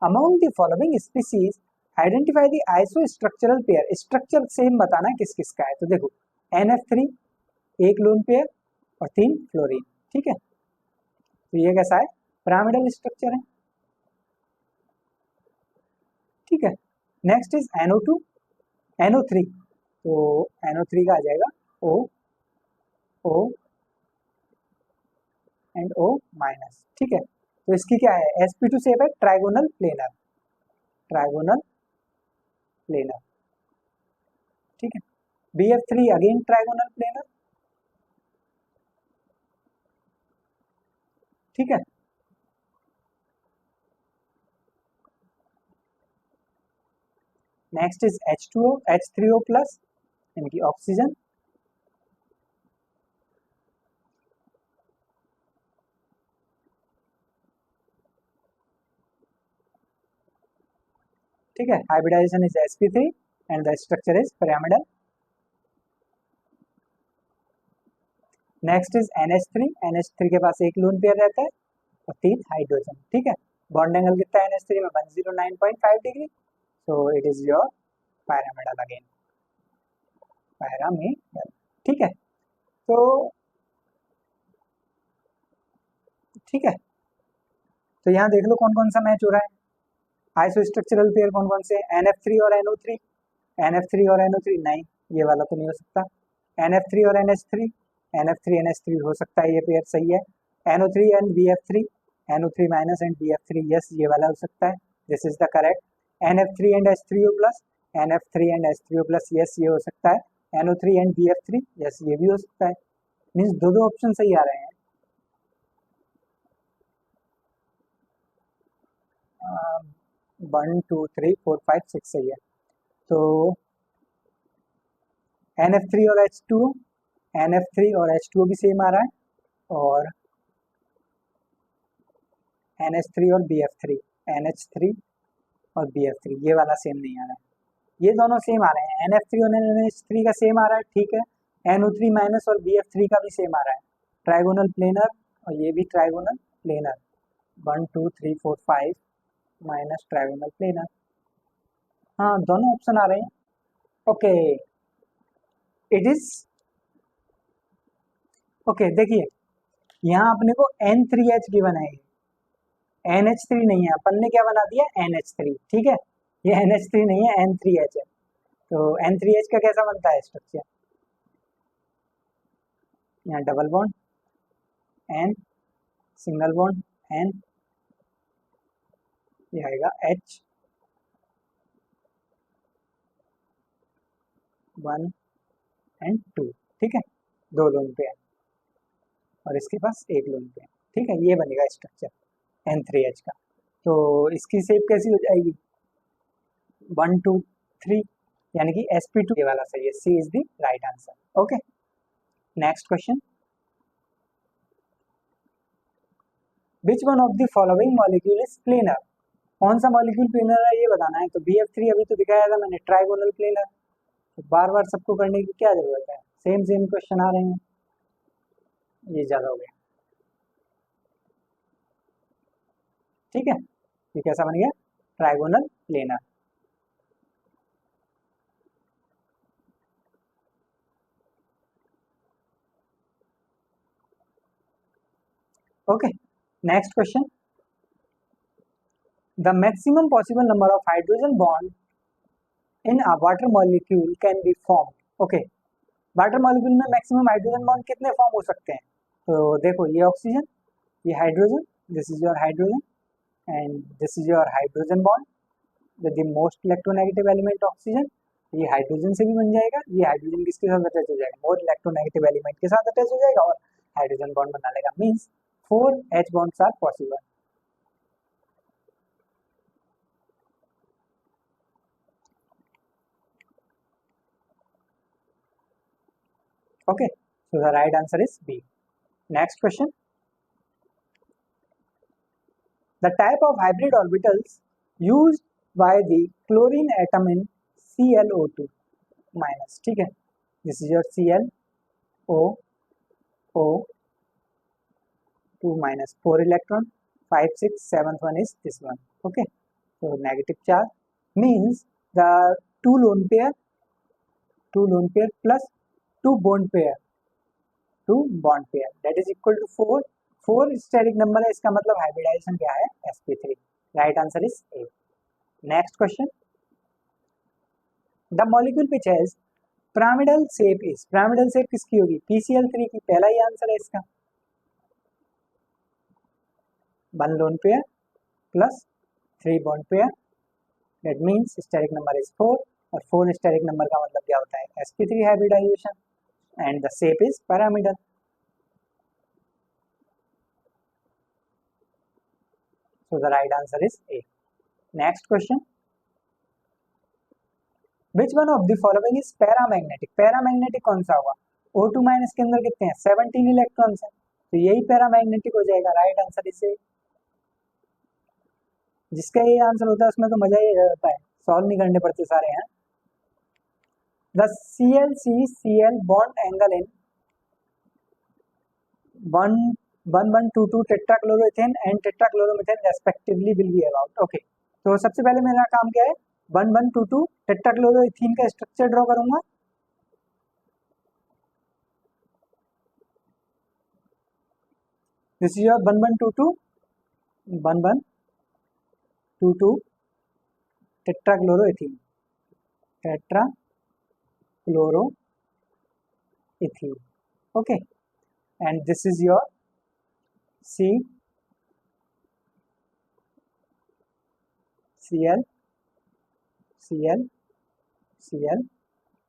Among the following species identify the iso structural pair, structure same बताना है किस किस का है। तो देखो NF3 एक लोन पेयर और 3 फ्लोरीन, ठीक है। तो ये कैसा है, पिरामिडल स्ट्रक्चर है, ठीक है। नेक्स्ट इज NO2 NO3, तो NO3 का आ जाएगा O O and O minus, ठीक है। तो इसकी क्या है, sp2 शेप है, ट्राइगोनल प्लेनर, ट्राइगोनल प्लेनर, ठीक है। BF3 अगेन ट्राइगोनल प्लेनर, ठीक है। Next is H2O H3O plus, यानी कि ऑक्सीजन, ठीक है। Hybridisation is sp3 and the structure is pyramidal. Next is NH3 के पास एक लोन पेयर रहता है और 3 हाइड्रोजन, ठीक है। बॉन्ड एंगल कितना है NH3 में, 109.5 degree, so it is your pyramidal again, pyramidal, ठीक है। तो ठीक है, तो यहाँ देख लो कौन कौन सा मैच हो रहा है। आइसो स्ट्रक्चरल पेयर कौन कौन से, NF3 और NO3, NF3 और NO3 नहीं, ये वाला तो नहीं हो सकता। NF3 और NH3, NF3 NH3 हो सकता है, ये पेयर सही है। NO3 and BF3, NO3 minus and BF3, yes ये वाला हो सकता है, this is the correct. NF3 and H3O plus, NF3 and H3O plus, yes ये हो सकता है। NO3 एंड BF3, यस ये भी हो सकता है। मीन्स दो दो ऑप्शन सही आ रहे हैं। 1 2 3 4 5 6 सही है। तो NF3 और H2O, NF3 और H2O भी सेम आ रहा है, और NH3 और BF3, NH3 और BF3 ये वाला सेम नहीं आ रहा है, ये दोनों सेम आ रहे हैं। NF3 और NH3 का सेम आ रहा है, ठीक है। NO3 माइनस और BF3 का भी सेम आ रहा है, ट्राइगोनल प्लेनर, और ये भी trigonal planar, 1 2 3 4 5 minus trigonal planar, हाँ दोनों ऑप्शन आ रहे हैं। Okay, it is okay. देखिए यहाँ अपने को N3H की बनाई, NH3 नहीं है, अपन ने क्या बना दिया NH3, ठीक है। ये NH3 नहीं है, N3H है। तो N3H का कैसा बनता है स्ट्रक्चर, यहाँ double bond N, single bond N, ये आएगा H 1 एंड 2, ठीक है। दो लोन पे है और इसके पास एक लोन पे है, ठीक है। ये बनेगा स्ट्रक्चर N3H का। तो इसकी शेप कैसी हो जाएगी, 1 2 3, यानी कि sp2, ये वाला सही है, C is the right answer. Okay, next question, which one of the following molecule is planar, कौन सा मॉलिक्यूल प्लेनर है ये बताना है। तो BF3 अभी तो दिखाया था मैंने, ट्राइगोनल प्लेनर, तो बार बार सबको करने की क्या जरूरत है, सेम सेम क्वेश्चन आ रहे हैं, ये ज्यादा हो गया, ठीक है। ये कैसा बन गया, trigonal planar. Okay, next question, the maximum possible number of hydrogen bond in a water molecule can be form. Okay, water molecule में मैक्सिमम हाइड्रोजन बॉन्ड कितने फॉर्म हो सकते हैं। तो देखो ये ऑक्सीजन, ये hydrogen, this is your hydrogen and this is your hydrogen bond with the most electronegative element oxygen, ये हाइड्रोजन से भी बन जाएगा, ये हाइड्रोजन किसके साथ अटैच हो जाएगा, मोर इलेक्ट्रोनेगेटिव एलिमेंट के साथ अटैच हो जाएगा और हाइड्रोजन बॉन्ड बना लेगा, means 4 H bonds are possible. Okay, so the right answer is B. Next question, the type of hybrid orbitals used by the chlorine atom in ClO2 minus, ठीक है। This is your ClO2 minus 4 electron, 5 6 7th one is this one, okay। So negative charge means the two lone pair plus two bond pair that is equal to 4. 4 steric number है, इसका मतलब hybridisation क्या है, sp3. Right answer is A. Next question, the molecule which has pyramidal shape is, pyramidal shape किसकी होगी, PCl3 की. पहला ही answer है इसका. 1 lone pair plus 3 bond pair, that means steric number is 4, और 4 स्टेरिक नंबर का मतलब क्या होता है, sp3 hybridisation, and the shape is pyramidal. So the right answer is A. Next question. Which one of the following is paramagnetic? Paramagnetic कौन सा होगा, O2 minus के अंदर कितने हैं, 17 इलेक्ट्रॉन्स हैं, तो यही पैरामैग्नेटिक हो जाएगा. राइट आंसर इज ए. जिसका ये आंसर होता है उसमें तो मजा ही रहता है, सॉल्व नहीं करने पड़ते सारे हैं. The ClCCl bond angle in 1122 tetrachloroethane and tetrachloromethane respectively will be about. Okay, तो सबसे पहले मेरा काम क्या है, 1122 टेट्राक्लोरोइथेन का स्ट्रक्चर ड्रॉ करूंगा. This is your 1122 tetrachloroethane, tetrachloroethane. Okay, and this is your CL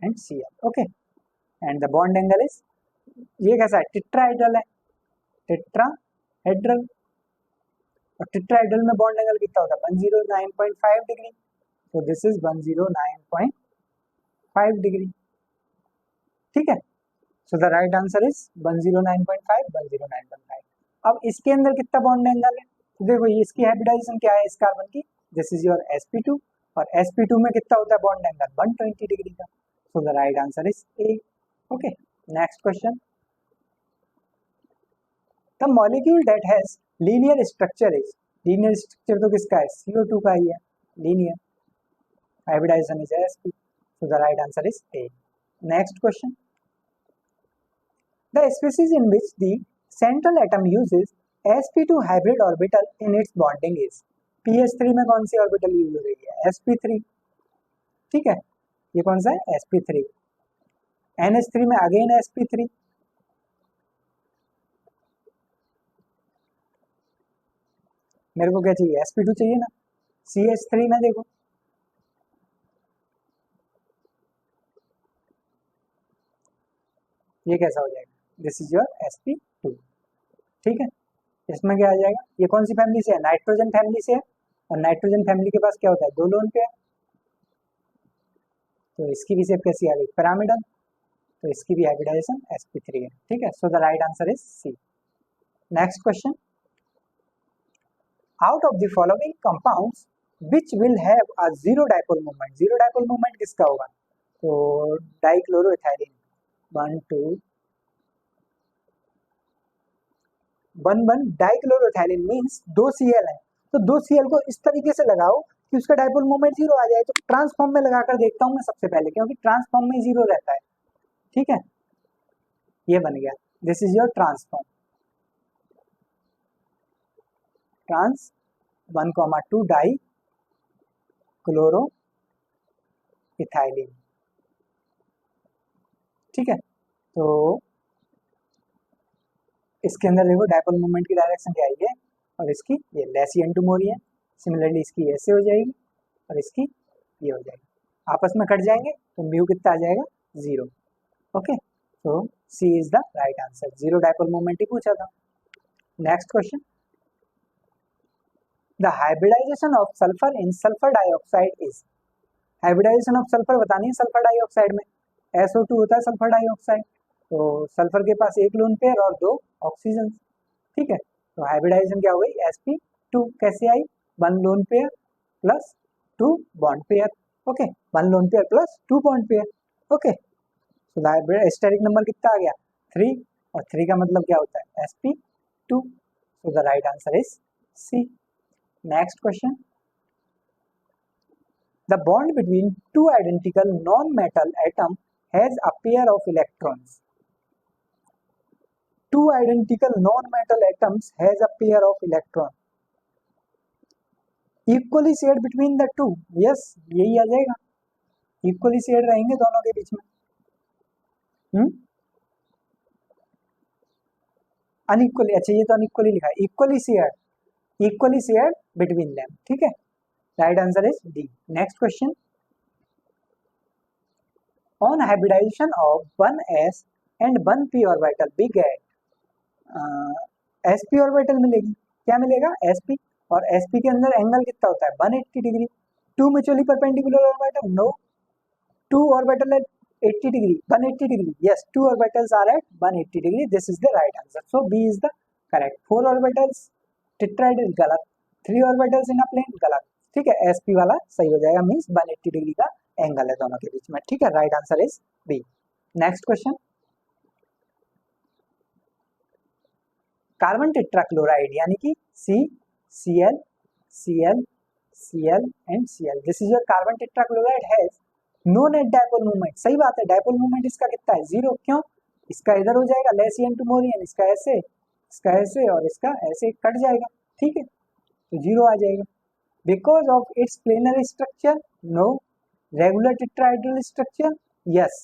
and Cl. Okay, and the bond angle is, ये कैसा है, टेट्राहेड्रल है, टेट्राहेड्रल, और टेट्राहेड्रल में बॉन्ड एंगल कितना होता है, 109.5 डिग्री. तो दिस इज 109.5 डिग्री. ठीक है, so the right answer is 109.5, 109.5. अब इसके अंदर कितना बॉन्ड एंगल है, तो देखो ये इसकी हाइब्रिडाइजेशन क्या है इस कार्बन की, दिस इज योर sp2, और sp2 में कितना होता है बॉन्ड एंगल, 120 डिग्री का. So the right answer is A. Okay, next question, the molecule that has linear structure is, linear structure तो किसका है, CO2 का ही है, linear, hybridisation is sp. So the right answer is A. Next question, the species in which the central atom uses sp2 hybrid orbital in its bonding is, ph3 में कौन सी orbital use हो रही है, sp3. ठीक है, ये कौन सा है, sp3. nh3 में अगेन sp3. मेरे को क्या चाहिए, sp2 चाहिए ना. ch3 में देखो, ये कैसा हो जाएगा, दिस इज योर sp2. ठीक है, इसमें क्या आ जाएगा, ये कौन सी फैमिली से है, नाइट्रोजन फैमिली से है, और नाइट्रोजन फैमिली के पास क्या होता है, 2 लोन पेयर. तो इसकी भी शेप कैसी आ गई, पिरामिडल, तो इसकी भी हाइब्रिडाइजेशन sp3 है. ठीक है, so the right answer is C. Next question, out of the following compounds which will have a zero dipole movement, zero dipole movement किसका होगा, तो डाइक्लोरोइथाइलिन, 1 डाइक्लोरोइथाइलिन मींस 2 Cl है, तो 2 Cl को इस तरीके से लगाओ कि उसका डाइपोल मोमेंट जीरो आ जाए. तो ट्रांसफॉर्म में लगाकर देखता हूं मैं सबसे पहले, क्योंकि ट्रांसफॉर्म में जीरो रहता है. ठीक है, ये बन गया, this is your transform, trans 1,2 dichloroethylene. ठीक है, तो इसके अंदर देखो डाइपोल मोमेंट की डायरेक्शन क्या है, और इसकी ये लेसी एन टू मोरी है. सिमिलरली इसकी ऐसे हो जाएगी और इसकी ये हो जाएगी, आपस में कट जाएंगे तो म्यू कितना आ जाएगा, 0. ओके, तो C is the right answer, zero dipole moment ही पूछा था. Next question, the hybridization of sulphur in sulphur dioxide is, hybridization of sulphur बतानी है सल्फर डाइऑक्साइड में, SO2 होता है सल्फर डाइऑक्साइड, तो सल्फर के पास 1 लोन पेयर और 2 ऑक्सीजन. ठीक है, तो हाइब्रिडाइजेशन क्या हो गई, sp2. कैसे आई, 1 lone pair plus 2 bond pair. Okay, 1 lone pair plus 2 bond pair. Okay, so steric number कितना आ गया, 3, और 3 का मतलब क्या होता है, sp2. So the right answer is C. Next question, The bond between two identical non-metal atoms has a pair of electrons. Two identical non-metal atoms has a pair of electrons. Equally shared between the two. Yes, यही आ जाएगा. Equally shared रहेंगे दोनों के बीच में. Unequally, अच्छा ये तो unequally लिखा है. Equally shared between them. ठीक है. Right answer is D. Next question. On hybridization of one s and one p orbital, we get sp orbital मिलेगी. क्या मिलेगा? sp. और sp के अंदर एंगल कितना होता है? 180 degree. Two mutually perpendicular orbital? No. Two orbital at 80 degree, 180 degree. yes, two orbitals are at 180 degree. This is the right answer. So B is the correct. 4 orbitals tetrahedral गलत. 3 orbitals in a plane गलत. ठीक है, sp वाला सही हो जाएगा. Means 180 degree का angle है दोनों के बीच में. ठीक है, right answer is B. Next question. Carbon tetrachloride यानी कि CCl, Cl, Cl and Cl. This is your carbon tetrachloride has no net dipole movement. सही बात है, डायपोल मूवमेंट इसका कितना है? 0. क्यों? इसका इधर हो जाएगा less N to more N, इसका ऐसे और इसका ऐसे कट जाएगा. ठीक है, तो 0 आ जाएगा. Because of its planar structure? No. Regular tetrahedral structure? Yes.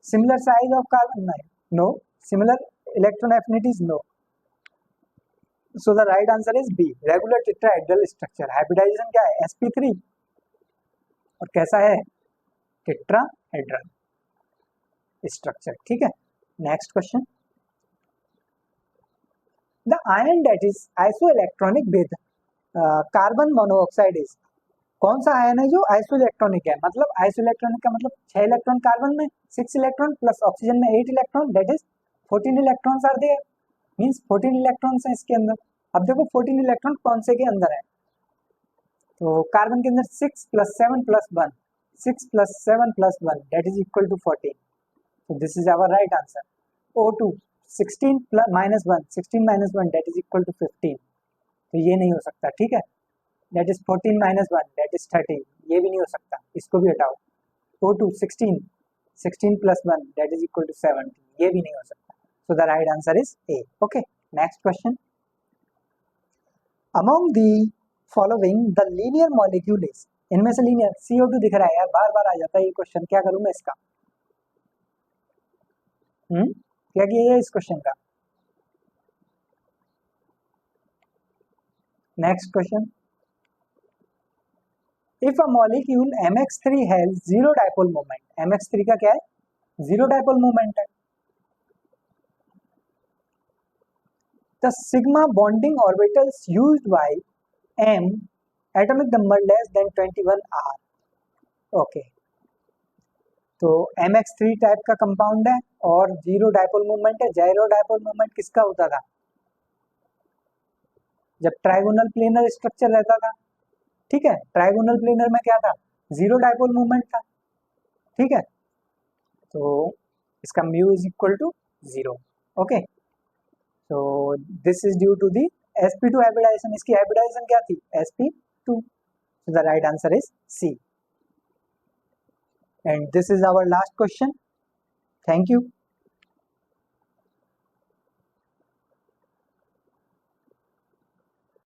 Similar size of carbon? No. Similar electron affinities? No. So the right answer is B, regular tetrahedral structure. Hybridisation क्या है? sp3. और कैसा है? Tetrahedral structure. ठीक है, next question. The ion that is isoelectronic with carbon monoxide is. कौन सा ion है जो आइसोइलेक्ट्रॉनिक है? मतलब आइसोइलेक्ट्रॉनिक का मतलब 6 इलेक्ट्रॉन कार्बन में, 6 इलेक्ट्रॉन प्लस ऑक्सीजन में 8 electron, that is 14 electrons are there. Means 14 electrons हैं इसके अंदर. अब देखो 14 इलेक्ट्रॉन कौन से के अंदर है? तो कार्बन के अंदर 6 + 7 + 1, 6 + 7 + 1 that is equal to 14. so this is our right answer. O2 16 + -1, 16 - 1 that is equal to 15. तो ये नहीं हो सकता. ठीक है, दैट इज 14 - 1 दैट इज 13. ये भी नहीं हो सकता, इसको भी हटाओ. O2 16 + 1 that is equal to 17. ये भी नहीं हो सकता. so the right answer is A. okay, next question. among the following the linear molecule is. इनमें से लीनियर CO2 दिख रहा है यार, बार बार आ जाता है ये क्वेश्चन. क्या करूं मैं इसका? क्या किया है इस क्वेश्चन का? Next question. If a molecule MX3 has 0 dipole moment. MX3 का क्या है? 0 डायपोल मोमेंट है. The sigma bonding orbitals used by M atomic number less than 21 are. Okay, तो MX3 टाइप का कंपाउंड है और 0 डायपोल मोमेंट है. 0 डायपोल मोमेंट किसका होता था? जब ट्राइगोनल प्लेनर स्ट्रक्चर रहता था. ठीक है, ट्राइगोनल प्लेनर में क्या था? 0 डायपोल मोमेंट था. ठीक है, तो इसका mu is equal to 0. Okay, so this is due to the sp2 hybridization. इसकी hybridization क्या थी? sp2. so the right answer is C. and this is our last question. thank you.